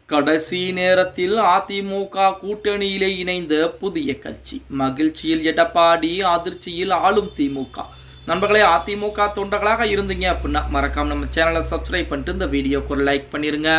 கடைசி நேரத்தில் அதிமுக கூட்டணியிலே இணைந்த புதிய கட்சி. மகிழ்ச்சியில் எடப்பாடி, அதிர்ச்சியில் ஆளும் திமுக. நண்பர்களே, அதிமுக தொண்டர்களாக இருந்தீங்க அப்படின்னா மறக்காம நம்ம சேனலை சப்ஸ்கிரைப் பண்ணிட்டு இந்த வீடியோக்கு ஒரு லைக் பண்ணிருங்க.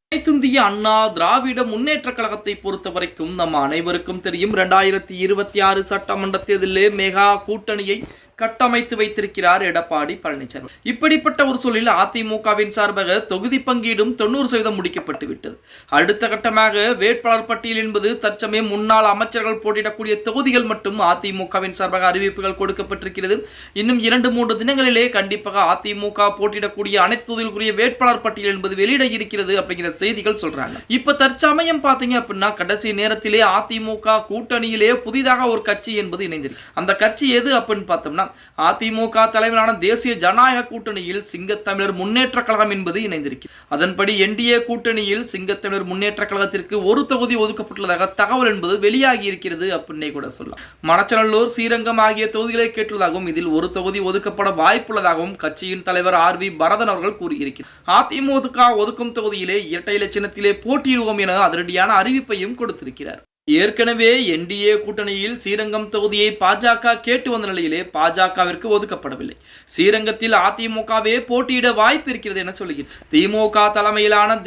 அனைத்திந்திய அண்ணா திராவிட முன்னேற்ற கழகத்தை பொறுத்த வரைக்கும் நம்ம அனைவருக்கும் தெரியும், 2026 சட்டமன்ற தேர்தலிலே மெகா கூட்டணியை கட்டமைத்து வைத்திருக்கிறார் எடப்பாடி பழனிசாமி. இப்படிப்பட்ட ஒரு சூழலில் அதிமுகவின் சார்பாக தொகுதி பங்கீடும் 90% முடிக்கப்பட்டு விட்டது. அடுத்த கட்டமாக வேட்பாளர் பட்டியல் என்பது தற்சமயம் முன்னாள் அமைச்சர்கள் போட்டியிடக்கூடிய தொகுதிகள் மட்டும் அதிமுகவின் சார்பாக அறிவிப்புகள் கொடுக்கப்பட்டிருக்கிறது. இன்னும் 2-3 தினங்களிலே கண்டிப்பாக அதிமுக போட்டியிடக்கூடிய அனைத்து தொகுதிகளுக்குரிய வேட்பாளர் பட்டியல் என்பது வெளியிட இருக்கிறது அப்படிங்கிற செய்திகள் சொல்றாங்க. இப்ப தற்சமயம் பாத்தீங்க அப்படின்னா கடைசி நேரத்திலே அதிமுக கூட்டணியிலே புதிதாக ஒரு கட்சி என்பது இணைந்திருக்கு. அந்த கட்சி எது அப்படின்னு பார்த்தோம்னா அதிமுக தலைமையிலான தேசிய ஜனநாயக கூட்டணியில் சிங்கத்தமிழர் முன்னேற்ற கழகம் என்பது இணைந்திருக்கிறது. அதன்படி என்டிஏ கூட்டணியில் சிங்கத்தமிழர் முன்னேற்ற கழகத்திற்கு ஒரு தொகுதி ஒதுக்கப்பட்டுள்ளதாக தகவல் என்பது வெளியாகி இருக்கிறது அப்படின்னே கூட சொல்லலாம். மணச்சநல்லூர், ஸ்ரீரங்கம் ஆகிய தொகுதிகளை கேட்டுள்ளதாகவும் இதில் ஒரு தொகுதி ஒதுக்கப்பட வாய்ப்புள்ளதாகவும் கட்சியின் தலைவர் RV பரதன் அவர்கள் கூறியிருக்கிறார். அதிமுக ஒதுக்கும் தொகுதியிலே இரட்டை இலச்சினத்திலே போட்டியிடுவோம் என அதிரடியான அறிவிப்பையும் கொடுத்திருக்கிறார். ஏற்கனவே என்டிஏ கூட்டணியில் ஸ்ரீரங்கம் தொகுதியை பாஜக கேட்டு வந்த நிலையிலே பாஜகவிற்கு ஒதுக்கப்படவில்லை. ஸ்ரீரங்கத்தில் அதிமுகவே போட்டியிட வாய்ப்பு இருக்கிறது என சொல்லுகிறது. திமுக தலைமையிலான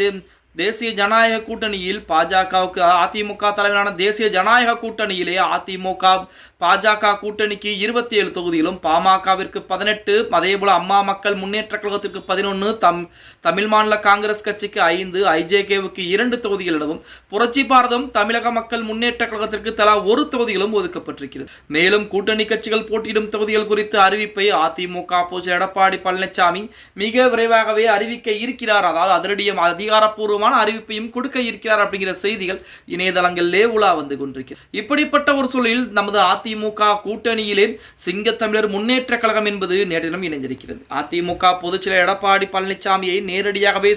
தேசிய ஜனநாயக கூட்டணியில் பாஜகவுக்கு அதிமுக தலைமையிலான தேசிய ஜனநாயக கூட்டணியிலே அதிமுக பாஜக கூட்டணிக்கு 27 தொகுதிகளும், பாமகவிற்கு 18, அதேபோல அம்மா மக்கள் முன்னேற்ற கழகத்திற்கு 11, தமிழ் மாநில காங்கிரஸ் கட்சிக்கு 5, IJKவுக்கு 2 தொகுதிகள் எனவும் புரட்சி பாரதம் தமிழக மக்கள் முன்னேற்ற கழகத்திற்கு தலா 1 தொகுதிகளும் ஒதுக்கப்பட்டிருக்கிறது. மேலும் கூட்டணி கட்சிகள் போட்டியிடும் தொகுதிகள் குறித்து அறிவிப்பை அதிமுக பொதுச்செயலாளர் எடப்பாடி பழனிசாமி மிக விரைவாகவே அறிவிக்க இருக்கிறார். அதாவது அதிகாரப்பூர்வ அறிவிப்பையும் கொடுக்க இருக்கிறார் அப்படிங்கிற செய்திகள் இணையதளங்களிலே உலா வந்து கொண்டிருக்கிறது. இப்படிப்பட்ட ஒரு சூழலில் நமது அதிமுக கூட்டணியிலே சிங்கத்தமிழர் முன்னேற்ற கழகம் என்பது நேற்று தினம் இணைந்திருக்கிறது. அதிமுக பொதுச்செயலாளர் எடப்பாடி பழனிசாமியை நேரடியாகவே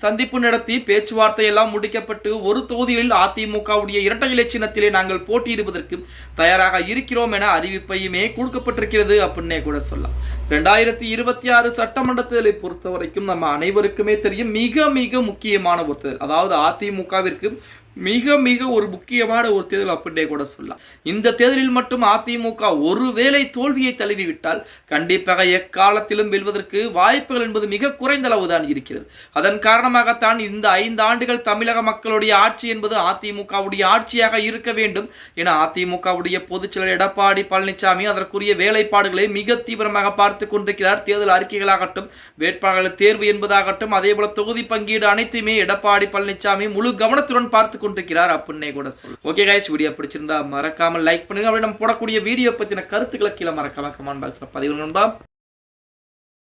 சந்திப்பு நடத்தி பேச்சுவார்த்தை எல்லாம் முடிக்கப்பட்டு ஒரு தொகுதியில் அதிமுகவுடைய இரட்டை இலை சின்னத்திலே நாங்கள் போட்டியிடுவதற்கு தயாராக இருக்கிறோம் என அறிவிப்பையுமே கொடுக்கப்பட்டிருக்கிறது அப்படின்னே கூட சொல்லலாம். 2026 சட்டமன்ற தேர்தலை பொறுத்த வரைக்கும் நம்ம அனைவருக்குமே தெரியும், மிக மிக முக்கியமான ஒரு தேர்தல். அதாவது அதிமுகவிற்கு மிக மிக ஒரு முக்கியமான ஒரு தேர்தல் அப்படின்னே கூட சொல்லலாம். இந்த தேர்தலில் மட்டும் அதிமுக ஒருவேளை தோல்வியை தழுவிவிட்டால் கண்டிப்பாக எக்காலத்திலும் வெல்வதற்கு வாய்ப்புகள் என்பது மிக குறைந்த அளவுதான் இருக்கிறது. அதன் காரணமாகத்தான் இந்த 5 ஆண்டுகள் தமிழக மக்களுடைய ஆட்சி என்பது அதிமுகவுடைய ஆட்சியாக இருக்க வேண்டும் என அதிமுகவுடைய பொதுச்செயலாளர் எடப்பாடி பழனிசாமி அதற்குரிய வேலைப்பாடுகளை மிக தீவிரமாக பார்த்து கொண்டிருக்கிறார். தேர்தல் அறிக்கைகளாகட்டும், வேட்பாளர்கள் தேர்வு என்பதாகட்டும், அதே போல தொகுதி பங்கீடு அனைத்துமே எடப்பாடி பழனிசாமி முழு கவனத்துடன் பார்த்து கொண்டிருக்கிறார் அப்படின்னே கூட சொல்ல. ஓகே கைஸ், வீடியோ பிடிச்சிருந்தா மறக்காம லைக் பண்ணுங்க. அப்படி நம்ம போடக்கூடிய வீடியோ பத்தின கருத்துக்களை கீழே மறக்காம கமெண்ட் பாக்ஸ்ல பதிவு பண்ணுங்க.